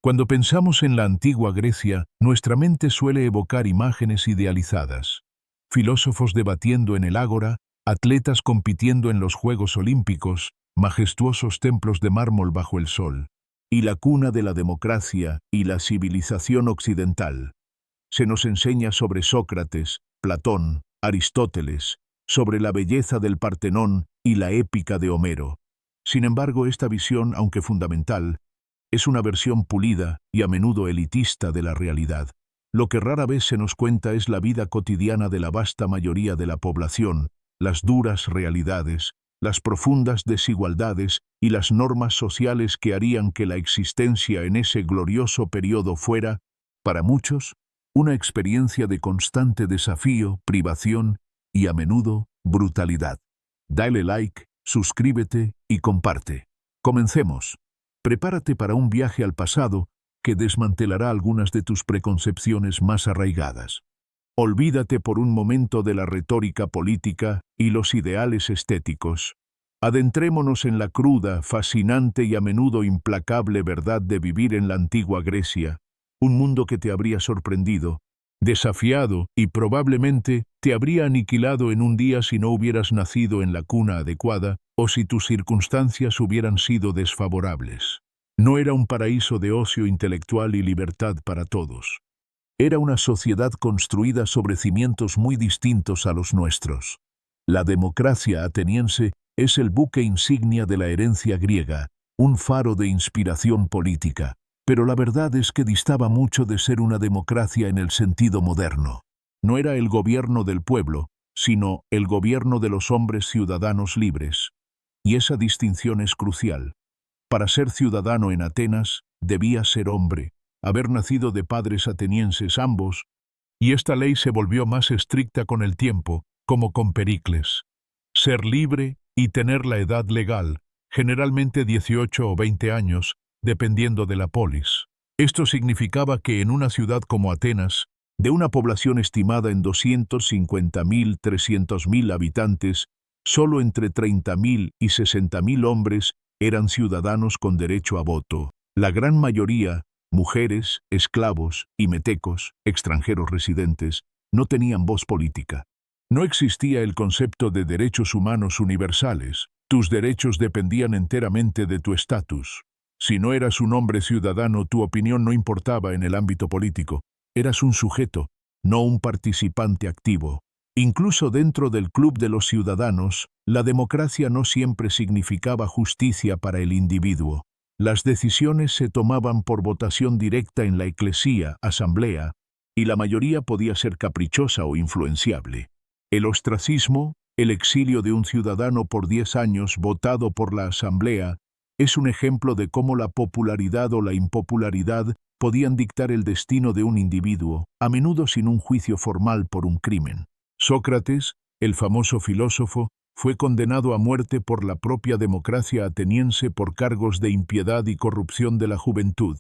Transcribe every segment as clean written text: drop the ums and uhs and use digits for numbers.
Cuando pensamos en la antigua Grecia, nuestra mente suele evocar imágenes idealizadas. Filósofos debatiendo en el ágora, atletas compitiendo en los Juegos Olímpicos, majestuosos templos de mármol bajo el sol, y la cuna de la democracia y la civilización occidental. Se nos enseña sobre Sócrates, Platón, Aristóteles, sobre la belleza del Partenón y la épica de Homero. Sin embargo, esta visión, aunque fundamental, es una versión pulida y a menudo elitista de la realidad. Lo que rara vez se nos cuenta es la vida cotidiana de la vasta mayoría de la población, las duras realidades, las profundas desigualdades y las normas sociales que harían que la existencia en ese glorioso periodo fuera, para muchos, una experiencia de constante desafío, privación y a menudo brutalidad. Dale like, suscríbete y comparte. Comencemos. Prepárate para un viaje al pasado que desmantelará algunas de tus preconcepciones más arraigadas. Olvídate por un momento de la retórica política y los ideales estéticos. Adentrémonos en la cruda, fascinante y a menudo implacable verdad de vivir en la antigua Grecia, un mundo que te habría sorprendido, desafiado y probablemente te habría aniquilado en un día si no hubieras nacido en la cuna adecuada o si tus circunstancias hubieran sido desfavorables. No era un paraíso de ocio intelectual y libertad para todos. Era una sociedad construida sobre cimientos muy distintos a los nuestros. La democracia ateniense es el buque insignia de la herencia griega, un faro de inspiración política. Pero la verdad es que distaba mucho de ser una democracia en el sentido moderno. No era el gobierno del pueblo, sino el gobierno de los hombres ciudadanos libres. Y esa distinción es crucial. Para ser ciudadano en Atenas, debía ser hombre, haber nacido de padres atenienses ambos, y esta ley se volvió más estricta con el tiempo, como con Pericles. Ser libre y tener la edad legal, generalmente 18 o 20 años, dependiendo de la polis. Esto significaba que en una ciudad como Atenas, de una población estimada en 250.000, 300.000 habitantes, solo entre 30.000 y 60.000 hombres eran ciudadanos con derecho a voto. La gran mayoría, mujeres, esclavos y metecos, extranjeros residentes, no tenían voz política. No existía el concepto de derechos humanos universales. Tus derechos dependían enteramente de tu estatus. Si no eras un hombre ciudadano, tu opinión no importaba en el ámbito político. Eras un sujeto, no un participante activo. Incluso dentro del club de los ciudadanos, la democracia no siempre significaba justicia para el individuo. Las decisiones se tomaban por votación directa en la eclesía, asamblea, y la mayoría podía ser caprichosa o influenciable. El ostracismo, el exilio de un ciudadano por 10 años votado por la asamblea, es un ejemplo de cómo la popularidad o la impopularidad podían dictar el destino de un individuo, a menudo sin un juicio formal por un crimen. Sócrates, el famoso filósofo, fue condenado a muerte por la propia democracia ateniense por cargos de impiedad y corrupción de la juventud.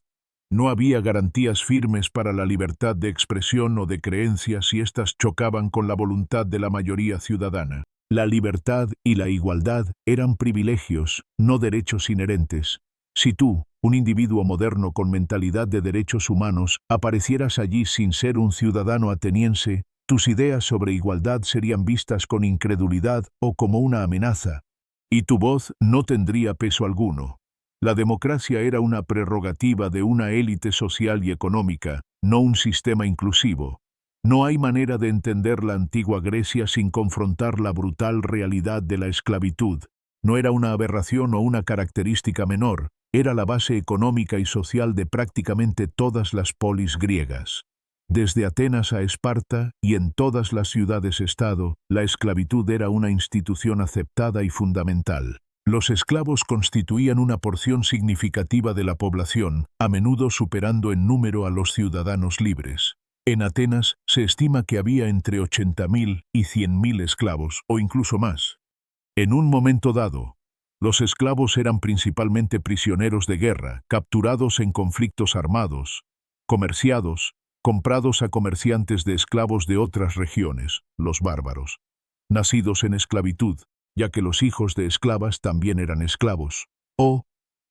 No había garantías firmes para la libertad de expresión o de creencia si éstas chocaban con la voluntad de la mayoría ciudadana. La libertad y la igualdad eran privilegios, no derechos inherentes. Si tú, un individuo moderno con mentalidad de derechos humanos, aparecieras allí sin ser un ciudadano ateniense, tus ideas sobre igualdad serían vistas con incredulidad o como una amenaza, y tu voz no tendría peso alguno. La democracia era una prerrogativa de una élite social y económica, no un sistema inclusivo. No hay manera de entender la antigua Grecia sin confrontar la brutal realidad de la esclavitud. No era una aberración o una característica menor, era la base económica y social de prácticamente todas las polis griegas. Desde Atenas a Esparta y en todas las ciudades-estado, la esclavitud era una institución aceptada y fundamental. Los esclavos constituían una porción significativa de la población, a menudo superando en número a los ciudadanos libres. En Atenas se estima que había entre 80.000 y 100.000 esclavos, o incluso más. En un momento dado, los esclavos eran principalmente prisioneros de guerra, capturados en conflictos armados, comerciados, comprados a comerciantes de esclavos de otras regiones, los bárbaros, nacidos en esclavitud, ya que los hijos de esclavas también eran esclavos, o,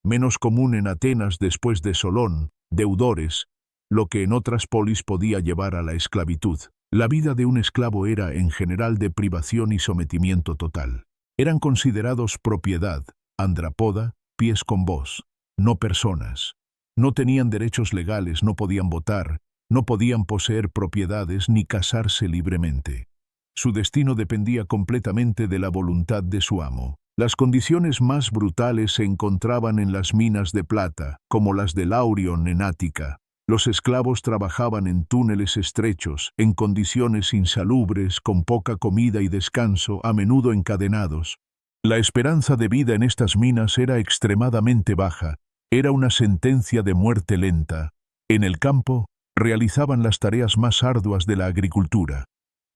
menos común en Atenas después de Solón, deudores, lo que en otras polis podía llevar a la esclavitud. La vida de un esclavo era, en general, de privación y sometimiento total. Eran considerados propiedad, andrapoda, pies con voz, no personas. No tenían derechos legales, no podían votar, no podían poseer propiedades ni casarse libremente. Su destino dependía completamente de la voluntad de su amo. Las condiciones más brutales se encontraban en las minas de plata, como las de Laurion en Ática. Los esclavos trabajaban en túneles estrechos, en condiciones insalubres, con poca comida y descanso, a menudo encadenados. La esperanza de vida en estas minas era extremadamente baja. Era una sentencia de muerte lenta. En el campo, realizaban las tareas más arduas de la agricultura.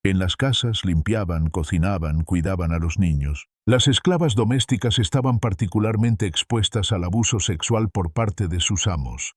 En las casas limpiaban, cocinaban, cuidaban a los niños. Las esclavas domésticas estaban particularmente expuestas al abuso sexual por parte de sus amos.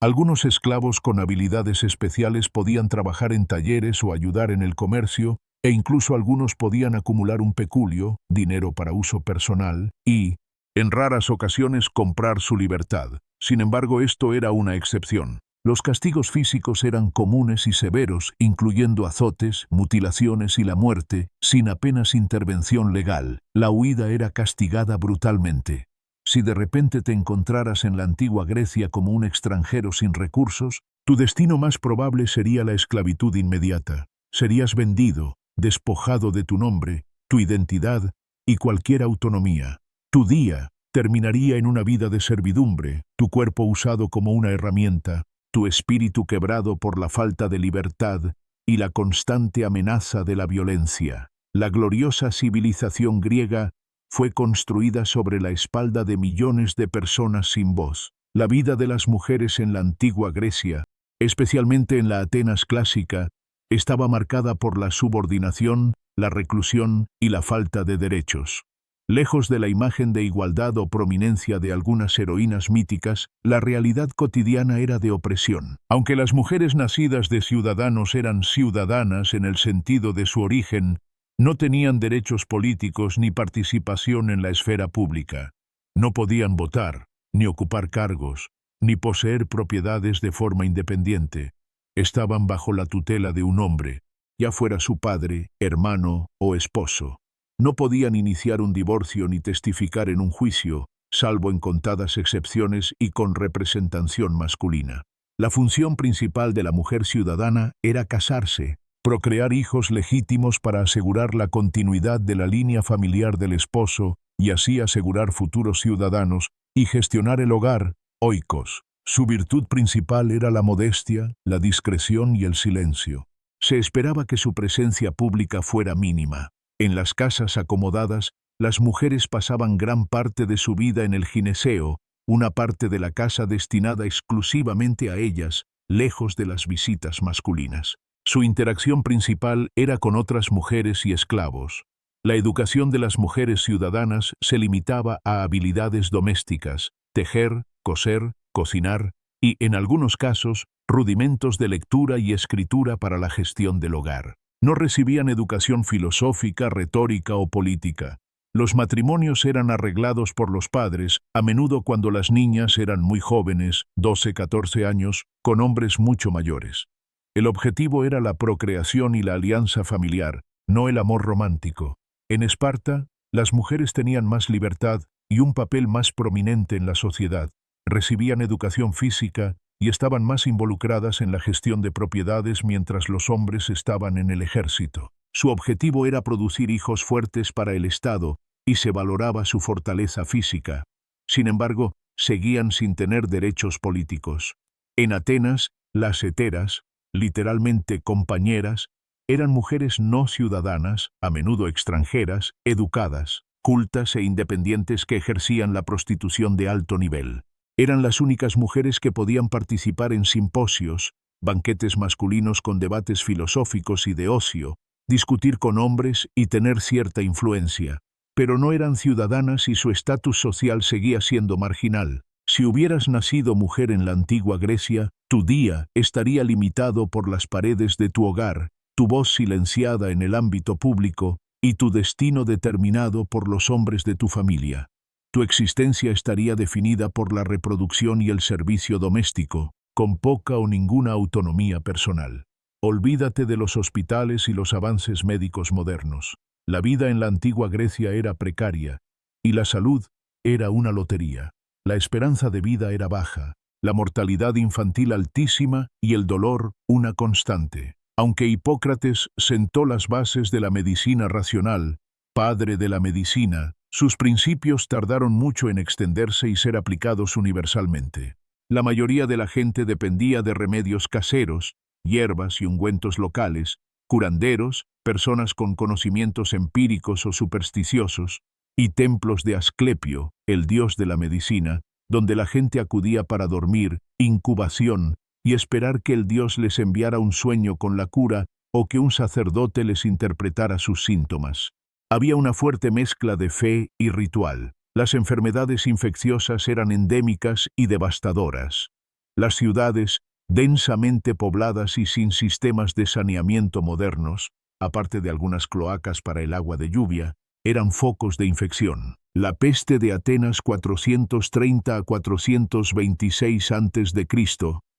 Algunos esclavos con habilidades especiales podían trabajar en talleres o ayudar en el comercio, e incluso algunos podían acumular un peculio, dinero para uso personal, y, en raras ocasiones, comprar su libertad. Sin embargo, esto era una excepción. Los castigos físicos eran comunes y severos, incluyendo azotes, mutilaciones y la muerte, sin apenas intervención legal. La huida era castigada brutalmente. Si de repente te encontraras en la antigua Grecia como un extranjero sin recursos, tu destino más probable sería la esclavitud inmediata. Serías vendido, despojado de tu nombre, tu identidad y cualquier autonomía. Tu día terminaría en una vida de servidumbre, tu cuerpo usado como una herramienta, tu espíritu quebrado por la falta de libertad y la constante amenaza de la violencia. La gloriosa civilización griega fue construida sobre la espalda de millones de personas sin voz. La vida de las mujeres en la antigua Grecia, especialmente en la Atenas clásica, estaba marcada por la subordinación, la reclusión y la falta de derechos. Lejos de la imagen de igualdad o prominencia de algunas heroínas míticas, la realidad cotidiana era de opresión. Aunque las mujeres nacidas de ciudadanos eran ciudadanas en el sentido de su origen, no tenían derechos políticos ni participación en la esfera pública. No podían votar, ni ocupar cargos, ni poseer propiedades de forma independiente. Estaban bajo la tutela de un hombre, ya fuera su padre, hermano o esposo. No podían iniciar un divorcio ni testificar en un juicio, salvo en contadas excepciones y con representación masculina. La función principal de la mujer ciudadana era casarse, procrear hijos legítimos para asegurar la continuidad de la línea familiar del esposo y así asegurar futuros ciudadanos, y gestionar el hogar, oikos. Su virtud principal era la modestia, la discreción y el silencio. Se esperaba que su presencia pública fuera mínima. En las casas acomodadas, las mujeres pasaban gran parte de su vida en el gineceo, una parte de la casa destinada exclusivamente a ellas, lejos de las visitas masculinas. Su interacción principal era con otras mujeres y esclavos. La educación de las mujeres ciudadanas se limitaba a habilidades domésticas, tejer, coser, cocinar y, en algunos casos, rudimentos de lectura y escritura para la gestión del hogar. No recibían educación filosófica, retórica o política. Los matrimonios eran arreglados por los padres, a menudo cuando las niñas eran muy jóvenes, 12, 14 años, con hombres mucho mayores. El objetivo era la procreación y la alianza familiar, no el amor romántico. En Esparta, las mujeres tenían más libertad y un papel más prominente en la sociedad. Recibían educación física y estaban más involucradas en la gestión de propiedades mientras los hombres estaban en el ejército. Su objetivo era producir hijos fuertes para el Estado y se valoraba su fortaleza física. Sin embargo, seguían sin tener derechos políticos. En Atenas, las heteras, literalmente compañeras, eran mujeres no ciudadanas, a menudo extranjeras, educadas, cultas e independientes que ejercían la prostitución de alto nivel. Eran las únicas mujeres que podían participar en simposios, banquetes masculinos con debates filosóficos y de ocio, discutir con hombres y tener cierta influencia, pero no eran ciudadanas y su estatus social seguía siendo marginal. Si hubieras nacido mujer en la antigua Grecia, tu día estaría limitado por las paredes de tu hogar, tu voz silenciada en el ámbito público y tu destino determinado por los hombres de tu familia. Tu existencia estaría definida por la reproducción y el servicio doméstico, con poca o ninguna autonomía personal. Olvídate de los hospitales y los avances médicos modernos. La vida en la antigua Grecia era precaria, y la salud era una lotería. La esperanza de vida era baja, la mortalidad infantil altísima y el dolor una constante. Aunque Hipócrates sentó las bases de la medicina racional, padre de la medicina, sus principios tardaron mucho en extenderse y ser aplicados universalmente. La mayoría de la gente dependía de remedios caseros, hierbas y ungüentos locales, curanderos, personas con conocimientos empíricos o supersticiosos, y templos de Asclepio, el dios de la medicina, donde la gente acudía para dormir, incubación, y esperar que el dios les enviara un sueño con la cura o que un sacerdote les interpretara sus síntomas. Había una fuerte mezcla de fe y ritual. Las enfermedades infecciosas eran endémicas y devastadoras. Las ciudades, densamente pobladas y sin sistemas de saneamiento modernos, aparte de algunas cloacas para el agua de lluvia, eran focos de infección. La peste de Atenas 430 a 426 a.C.,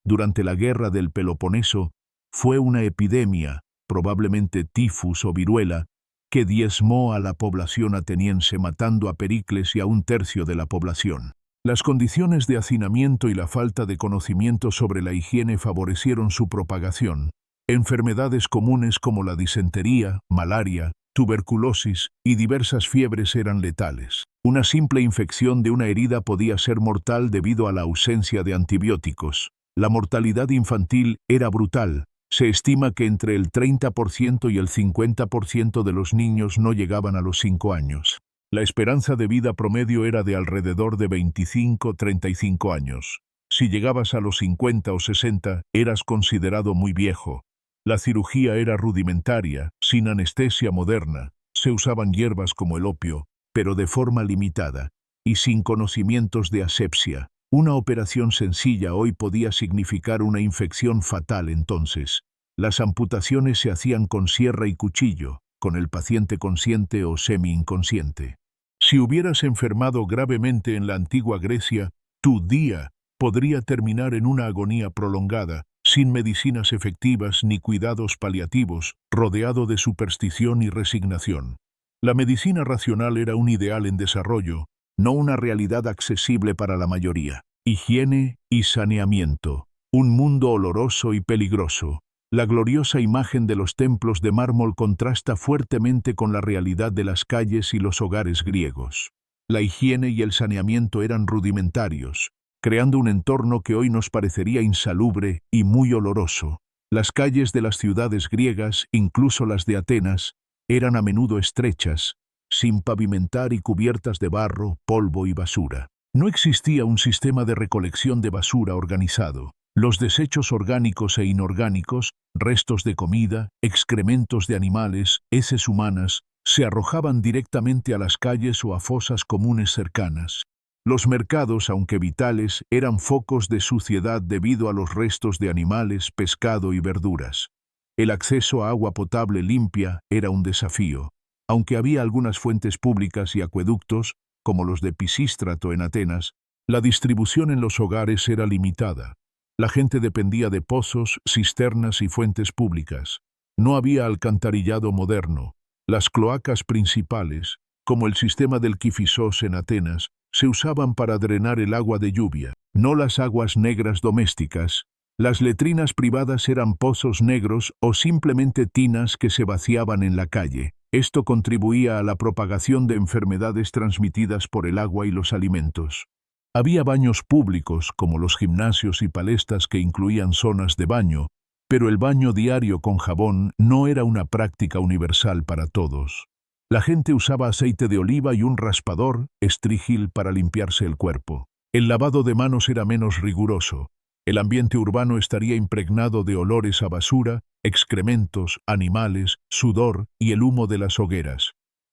durante la guerra del Peloponeso, fue una epidemia, probablemente tifus o viruela, que diezmó a la población ateniense, matando a Pericles y a un tercio de la población. Las condiciones de hacinamiento y la falta de conocimiento sobre la higiene favorecieron su propagación. Enfermedades comunes como la disentería, malaria, tuberculosis y diversas fiebres eran letales. Una simple infección de una herida podía ser mortal debido a la ausencia de antibióticos. La mortalidad infantil era brutal. Se estima que entre el 30% y el 50% de los niños no llegaban a los 5 años. La esperanza de vida promedio era de alrededor de 25-35 años. Si llegabas a los 50 o 60, eras considerado muy viejo. La cirugía era rudimentaria, sin anestesia moderna. Se usaban hierbas como el opio, pero de forma limitada, y sin conocimientos de asepsia. Una operación sencilla hoy podía significar una infección fatal entonces. Las amputaciones se hacían con sierra y cuchillo, con el paciente consciente o semi-inconsciente. Si hubieras enfermado gravemente en la antigua Grecia, tu día podría terminar en una agonía prolongada, sin medicinas efectivas ni cuidados paliativos, rodeado de superstición y resignación. La medicina racional era un ideal en desarrollo, no una realidad accesible para la mayoría. Higiene y saneamiento. Un mundo oloroso y peligroso. La gloriosa imagen de los templos de mármol contrasta fuertemente con la realidad de las calles y los hogares griegos. La higiene y el saneamiento eran rudimentarios, creando un entorno que hoy nos parecería insalubre y muy oloroso. Las calles de las ciudades griegas, incluso las de Atenas, eran a menudo estrechas, sin pavimentar y cubiertas de barro, polvo y basura. No existía un sistema de recolección de basura organizado. Los desechos orgánicos e inorgánicos, restos de comida, excrementos de animales, heces humanas, se arrojaban directamente a las calles o a fosas comunes cercanas. Los mercados, aunque vitales, eran focos de suciedad debido a los restos de animales, pescado y verduras. El acceso a agua potable limpia era un desafío. Aunque había algunas fuentes públicas y acueductos, como los de Pisístrato en Atenas, la distribución en los hogares era limitada. La gente dependía de pozos, cisternas y fuentes públicas. No había alcantarillado moderno. Las cloacas principales, como el sistema del Kifisos en Atenas, se usaban para drenar el agua de lluvia, no las aguas negras domésticas. Las letrinas privadas eran pozos negros o simplemente tinas que se vaciaban en la calle. Esto contribuía a la propagación de enfermedades transmitidas por el agua y los alimentos. Había baños públicos, como los gimnasios y palestas que incluían zonas de baño, pero el baño diario con jabón no era una práctica universal para todos. La gente usaba aceite de oliva y un raspador, estrígil, para limpiarse el cuerpo. El lavado de manos era menos riguroso. El ambiente urbano estaría impregnado de olores a basura, excrementos, animales, sudor y el humo de las hogueras.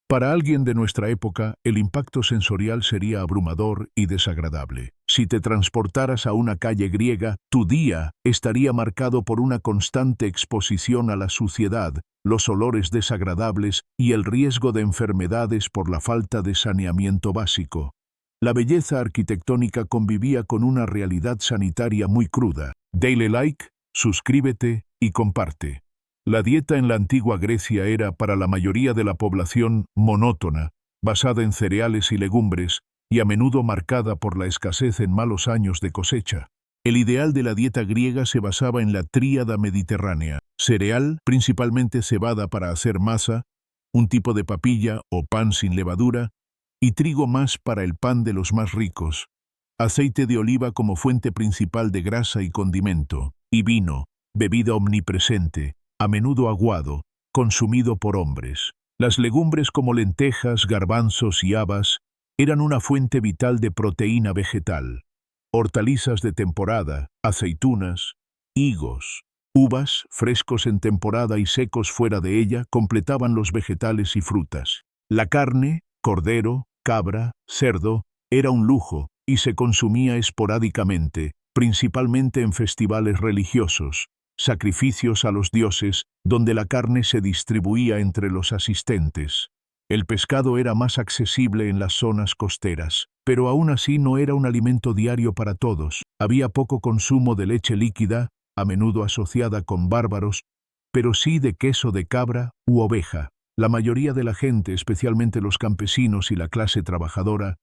Para alguien de nuestra época, el impacto sensorial sería abrumador y desagradable. Si te transportaras a una calle griega, tu día estaría marcado por una constante exposición a la suciedad, los olores desagradables y el riesgo de enfermedades por la falta de saneamiento básico. La belleza arquitectónica convivía con una realidad sanitaria muy cruda. Dale like, suscríbete y comparte. La dieta en la antigua Grecia era, para la mayoría de la población, monótona, basada en cereales y legumbres, y a menudo marcada por la escasez en malos años de cosecha. El ideal de la dieta griega se basaba en la tríada mediterránea: cereal, principalmente cebada para hacer masa, un tipo de papilla o pan sin levadura, y trigo más para el pan de los más ricos, aceite de oliva como fuente principal de grasa y condimento, y vino, bebida omnipresente, a menudo aguado, consumido por hombres. Las legumbres como lentejas, garbanzos y habas eran una fuente vital de proteína vegetal. Hortalizas de temporada, aceitunas, higos, uvas, frescos en temporada y secos fuera de ella, completaban los vegetales y frutas. La carne, cordero, cabra, cerdo, era un lujo y se consumía esporádicamente, principalmente en festivales religiosos, sacrificios a los dioses, donde la carne se distribuía entre los asistentes. El pescado era más accesible en las zonas costeras, pero aún así no era un alimento diario para todos. Había poco consumo de leche líquida, a menudo asociada con bárbaros, pero sí de queso de cabra u oveja. La mayoría de la gente, especialmente los campesinos y la clase trabajadora,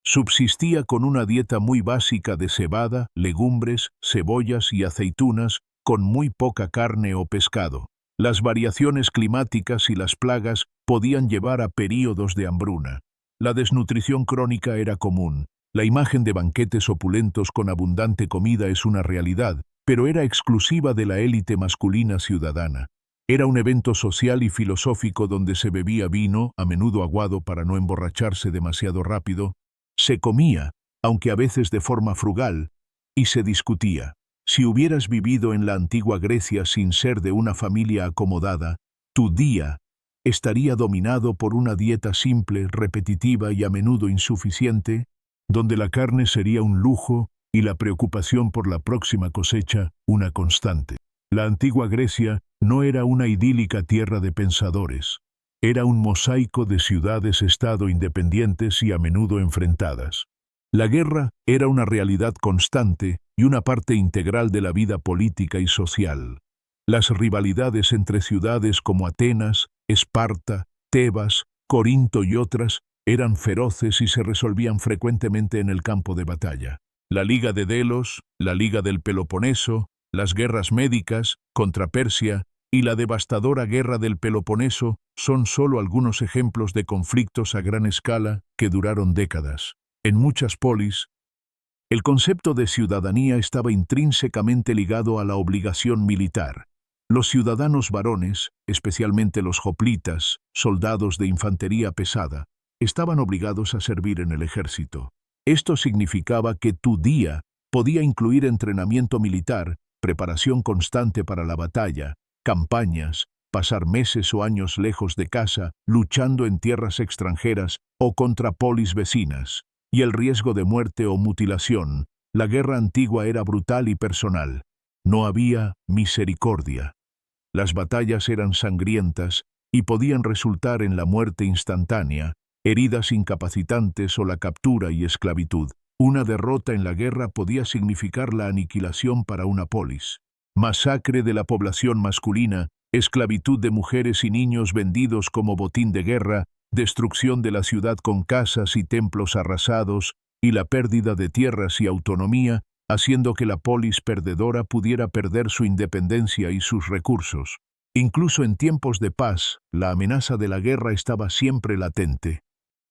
subsistía con una dieta muy básica de cebada, legumbres, cebollas y aceitunas, con muy poca carne o pescado. Las variaciones climáticas y las plagas podían llevar a períodos de hambruna. La desnutrición crónica era común. La imagen de banquetes opulentos con abundante comida es una realidad, pero era exclusiva de la élite masculina ciudadana. Era un evento social y filosófico donde se bebía vino, a menudo aguado para no emborracharse demasiado rápido, se comía, aunque a veces de forma frugal, y se discutía. Si hubieras vivido en la antigua Grecia sin ser de una familia acomodada, tu día estaría dominado por una dieta simple, repetitiva y a menudo insuficiente, donde la carne sería un lujo y la preocupación por la próxima cosecha una constante. La antigua Grecia no era una idílica tierra de pensadores. Era un mosaico de ciudades-estado independientes y a menudo enfrentadas. La guerra era una realidad constante y una parte integral de la vida política y social. Las rivalidades entre ciudades como Atenas, Esparta, Tebas, Corinto y otras eran feroces y se resolvían frecuentemente en el campo de batalla. La Liga de Delos, la Liga del Peloponeso, las guerras médicas contra Persia y la devastadora Guerra del Peloponeso son solo algunos ejemplos de conflictos a gran escala que duraron décadas. En muchas polis, el concepto de ciudadanía estaba intrínsecamente ligado a la obligación militar. Los ciudadanos varones, especialmente los hoplitas, soldados de infantería pesada, estaban obligados a servir en el ejército. Esto significaba que tu día podía incluir entrenamiento militar, preparación constante para la batalla, campañas, pasar meses o años lejos de casa, luchando en tierras extranjeras o contra polis vecinas, y el riesgo de muerte o mutilación. La guerra antigua era brutal y personal. No había misericordia. Las batallas eran sangrientas y podían resultar en la muerte instantánea, heridas incapacitantes o la captura y esclavitud. Una derrota en la guerra podía significar la aniquilación para una polis. Masacre de la población masculina, esclavitud de mujeres y niños vendidos como botín de guerra, destrucción de la ciudad con casas y templos arrasados, y la pérdida de tierras y autonomía, haciendo que la polis perdedora pudiera perder su independencia y sus recursos. Incluso en tiempos de paz, la amenaza de la guerra estaba siempre latente.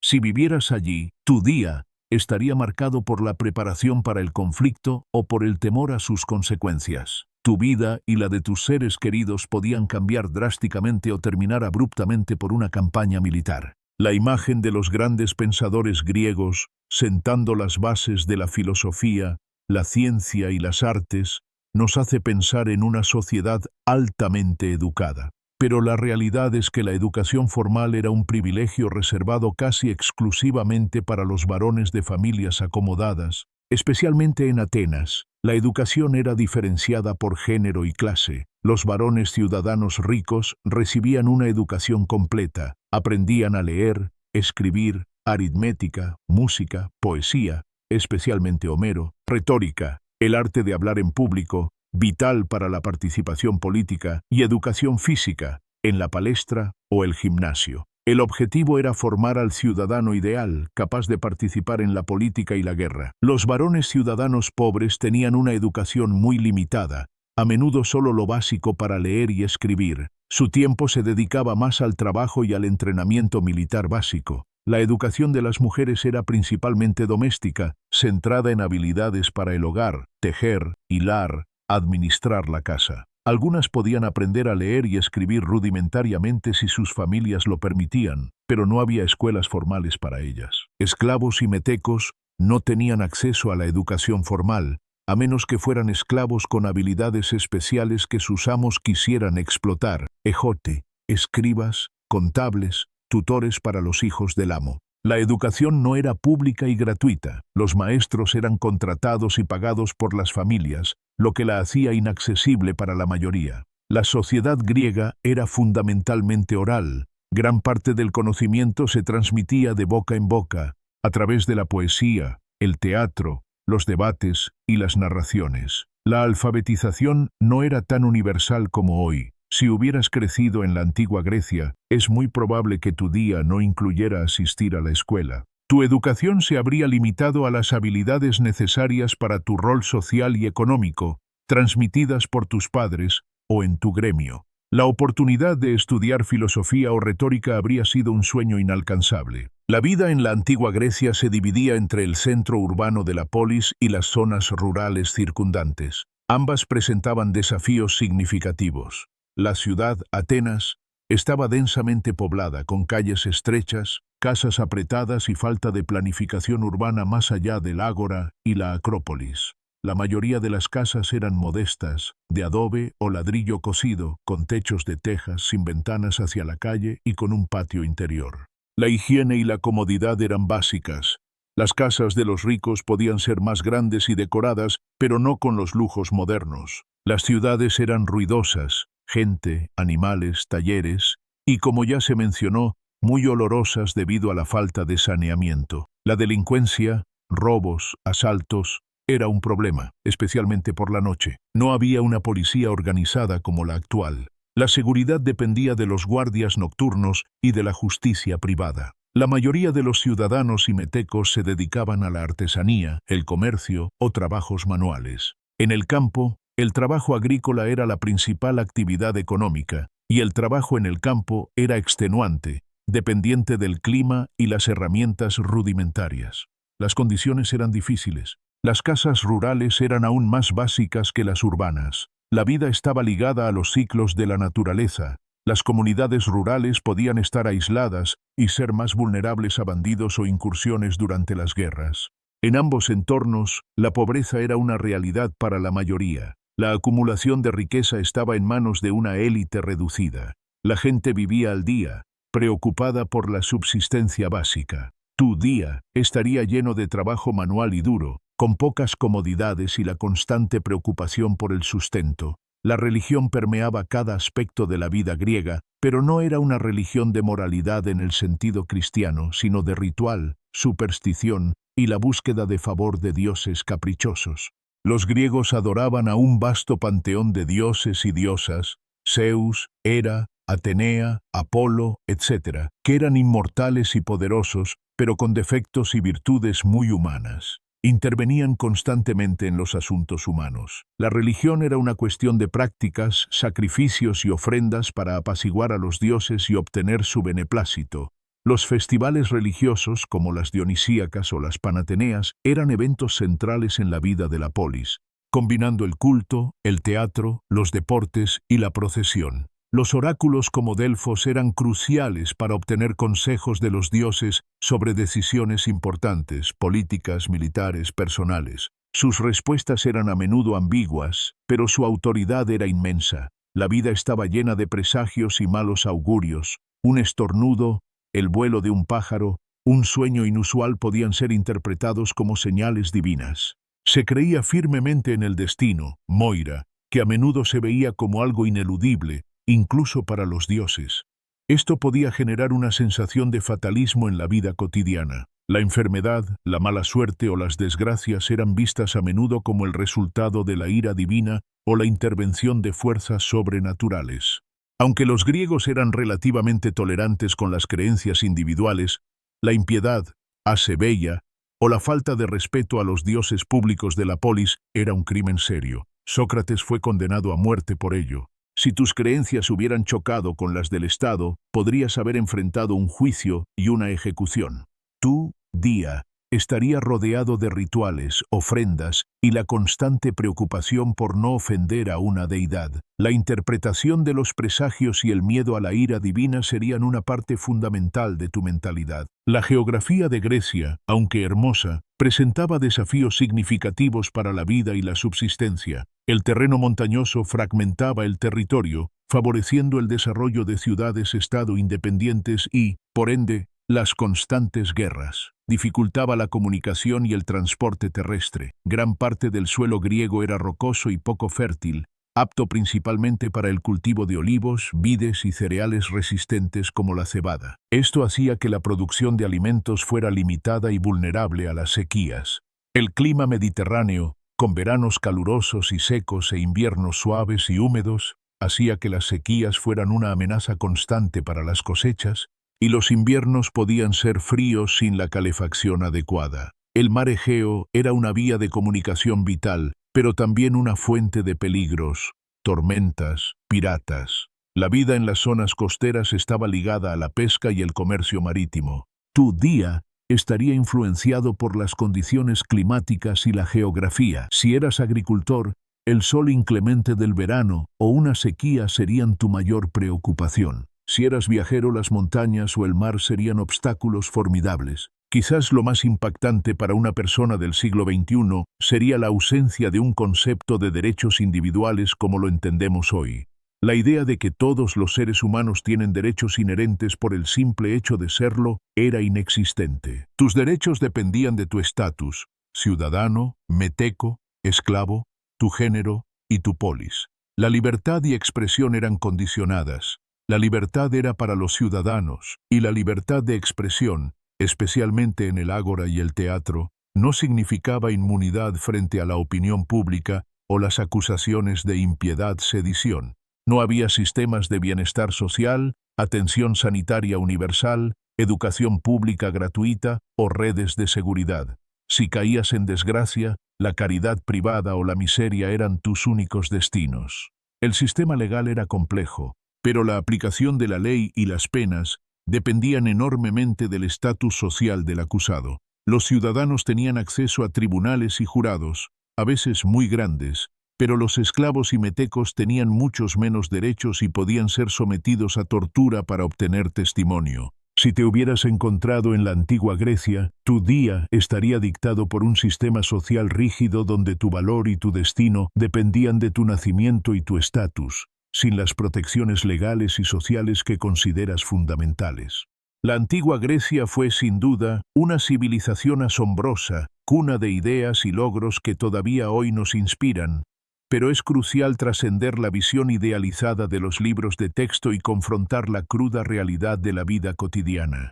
Si vivieras allí, tu día estaría marcado por la preparación para el conflicto o por el temor a sus consecuencias. Tu vida y la de tus seres queridos podían cambiar drásticamente o terminar abruptamente por una campaña militar. La imagen de los grandes pensadores griegos, sentando las bases de la filosofía, la ciencia y las artes, nos hace pensar en una sociedad altamente educada. Pero la realidad es que la educación formal era un privilegio reservado casi exclusivamente para los varones de familias acomodadas, especialmente en Atenas. La educación era diferenciada por género y clase. Los varones ciudadanos ricos recibían una educación completa, aprendían a leer, escribir, aritmética, música, poesía, especialmente Homero, retórica, el arte de hablar en público, vital para la participación política, y educación física, en la palestra o el gimnasio. El objetivo era formar al ciudadano ideal, capaz de participar en la política y la guerra. Los varones ciudadanos pobres tenían una educación muy limitada, a menudo solo lo básico para leer y escribir. Su tiempo se dedicaba más al trabajo y al entrenamiento militar básico. La educación de las mujeres era principalmente doméstica, centrada en habilidades para el hogar, tejer, hilar, administrar la casa. Algunas podían aprender a leer y escribir rudimentariamente si sus familias lo permitían, pero no había escuelas formales para ellas. Esclavos y metecos no tenían acceso a la educación formal, a menos que fueran esclavos con habilidades especiales que sus amos quisieran explotar: ejote, escribas, contables, tutores para los hijos del amo. La educación no era pública y gratuita. Los maestros eran contratados y pagados por las familias, lo que la hacía inaccesible para la mayoría. La sociedad griega era fundamentalmente oral. Gran parte del conocimiento se transmitía de boca en boca, a través de la poesía, el teatro, los debates y las narraciones. La alfabetización no era tan universal como hoy. Si hubieras crecido en la antigua Grecia, es muy probable que tu día no incluyera asistir a la escuela. Tu educación se habría limitado a las habilidades necesarias para tu rol social y económico, transmitidas por tus padres o en tu gremio. La oportunidad de estudiar filosofía o retórica habría sido un sueño inalcanzable. La vida en la antigua Grecia se dividía entre el centro urbano de la polis y las zonas rurales circundantes. Ambas presentaban desafíos significativos. La ciudad, Atenas, estaba densamente poblada, con calles estrechas, casas apretadas y falta de planificación urbana más allá del ágora y la acrópolis. La mayoría de las casas eran modestas, de adobe o ladrillo cocido, con techos de tejas, sin ventanas hacia la calle y con un patio interior. La higiene y la comodidad eran básicas. Las casas de los ricos podían ser más grandes y decoradas, pero no con los lujos modernos. Las ciudades eran ruidosas, gente, animales, talleres, y como ya se mencionó, muy olorosas debido a la falta de saneamiento. La delincuencia, robos, asaltos, era un problema, especialmente por la noche. No había una policía organizada como la actual. La seguridad dependía de los guardias nocturnos y de la justicia privada. La mayoría de los ciudadanos y metecos se dedicaban a la artesanía, el comercio o trabajos manuales. En el campo, el trabajo agrícola era la principal actividad económica, y el trabajo en el campo era extenuante, dependiente del clima y las herramientas rudimentarias. Las condiciones eran difíciles. Las casas rurales eran aún más básicas que las urbanas. La vida estaba ligada a los ciclos de la naturaleza. Las comunidades rurales podían estar aisladas y ser más vulnerables a bandidos o incursiones durante las guerras. En ambos entornos, la pobreza era una realidad para la mayoría. La acumulación de riqueza estaba en manos de una élite reducida. La gente vivía al día, preocupada por la subsistencia básica. Tu día estaría lleno de trabajo manual y duro, con pocas comodidades y la constante preocupación por el sustento. La religión permeaba cada aspecto de la vida griega, pero no era una religión de moralidad en el sentido cristiano, sino de ritual, superstición y la búsqueda de favor de dioses caprichosos. Los griegos adoraban a un vasto panteón de dioses y diosas, Zeus, Hera, Atenea, Apolo, etc., que eran inmortales y poderosos, pero con defectos y virtudes muy humanas. Intervenían constantemente en los asuntos humanos. La religión era una cuestión de prácticas, sacrificios y ofrendas para apaciguar a los dioses y obtener su beneplácito. Los festivales religiosos, como las dionisíacas o las panateneas, eran eventos centrales en la vida de la polis, combinando el culto, el teatro, los deportes y la procesión. Los oráculos como Delfos eran cruciales para obtener consejos de los dioses sobre decisiones importantes, políticas, militares, personales. Sus respuestas eran a menudo ambiguas, pero su autoridad era inmensa. La vida estaba llena de presagios y malos augurios. Un estornudo, el vuelo de un pájaro, un sueño inusual podían ser interpretados como señales divinas. Se creía firmemente en el destino, Moira, que a menudo se veía como algo ineludible, incluso para los dioses. Esto podía generar una sensación de fatalismo en la vida cotidiana. La enfermedad, la mala suerte o las desgracias eran vistas a menudo como el resultado de la ira divina o la intervención de fuerzas sobrenaturales. Aunque los griegos eran relativamente tolerantes con las creencias individuales, la impiedad, asebeia, o la falta de respeto a los dioses públicos de la polis era un crimen serio. Sócrates fue condenado a muerte por ello. Si tus creencias hubieran chocado con las del Estado, podrías haber enfrentado un juicio y una ejecución. Tu día estaría rodeado de rituales, ofrendas y la constante preocupación por no ofender a una deidad. La interpretación de los presagios y el miedo a la ira divina serían una parte fundamental de tu mentalidad. La geografía de Grecia, aunque hermosa, presentaba desafíos significativos para la vida y la subsistencia. El terreno montañoso fragmentaba el territorio, favoreciendo el desarrollo de ciudades-estado independientes y, por ende, las constantes guerras. Dificultaba la comunicación y el transporte terrestre. Gran parte del suelo griego era rocoso y poco fértil, apto principalmente para el cultivo de olivos, vides y cereales resistentes como la cebada. Esto hacía que la producción de alimentos fuera limitada y vulnerable a las sequías. El clima mediterráneo, con veranos calurosos y secos e inviernos suaves y húmedos, hacía que las sequías fueran una amenaza constante para las cosechas, y los inviernos podían ser fríos sin la calefacción adecuada. El mar Egeo era una vía de comunicación vital, pero también una fuente de peligros, tormentas, piratas. La vida en las zonas costeras estaba ligada a la pesca y el comercio marítimo. Tu día estaría influenciado por las condiciones climáticas y la geografía. Si eras agricultor, el sol inclemente del verano o una sequía serían tu mayor preocupación. Si eras viajero, las montañas o el mar serían obstáculos formidables. Quizás lo más impactante para una persona del siglo XXI sería la ausencia de un concepto de derechos individuales como lo entendemos hoy. La idea de que todos los seres humanos tienen derechos inherentes por el simple hecho de serlo era inexistente. Tus derechos dependían de tu estatus, ciudadano, meteco, esclavo, tu género y tu polis. La libertad y expresión eran condicionadas. La libertad era para los ciudadanos, y la libertad de expresión, especialmente en el ágora y el teatro, no significaba inmunidad frente a la opinión pública o las acusaciones de impiedad-sedición. No había sistemas de bienestar social, atención sanitaria universal, educación pública gratuita o redes de seguridad. Si caías en desgracia, la caridad privada o la miseria eran tus únicos destinos. El sistema legal era complejo, pero la aplicación de la ley y las penas dependían enormemente del estatus social del acusado. Los ciudadanos tenían acceso a tribunales y jurados, a veces muy grandes, pero los esclavos y metecos tenían muchos menos derechos y podían ser sometidos a tortura para obtener testimonio. Si te hubieras encontrado en la antigua Grecia, tu día estaría dictado por un sistema social rígido donde tu valor y tu destino dependían de tu nacimiento y tu estatus, sin las protecciones legales y sociales que consideras fundamentales. La antigua Grecia fue, sin duda, una civilización asombrosa, cuna de ideas y logros que todavía hoy nos inspiran, pero es crucial trascender la visión idealizada de los libros de texto y confrontar la cruda realidad de la vida cotidiana.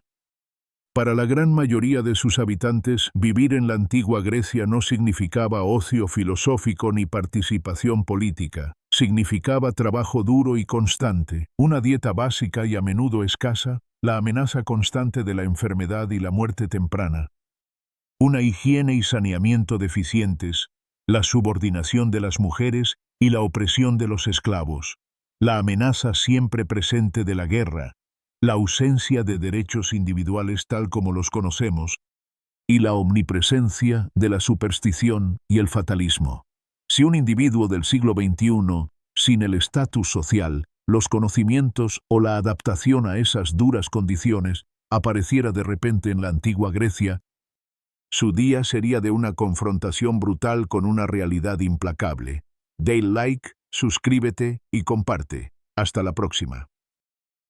Para la gran mayoría de sus habitantes, vivir en la antigua Grecia no significaba ocio filosófico ni participación política. Significaba trabajo duro y constante, una dieta básica y a menudo escasa, la amenaza constante de la enfermedad y la muerte temprana, una higiene y saneamiento deficientes, la subordinación de las mujeres y la opresión de los esclavos, la amenaza siempre presente de la guerra, la ausencia de derechos individuales tal como los conocemos, y la omnipresencia de la superstición y el fatalismo. Si un individuo del siglo XXI, sin el estatus social, los conocimientos o la adaptación a esas duras condiciones, apareciera de repente en la antigua Grecia, su día sería de una confrontación brutal con una realidad implacable. Dale like, suscríbete y comparte. Hasta la próxima.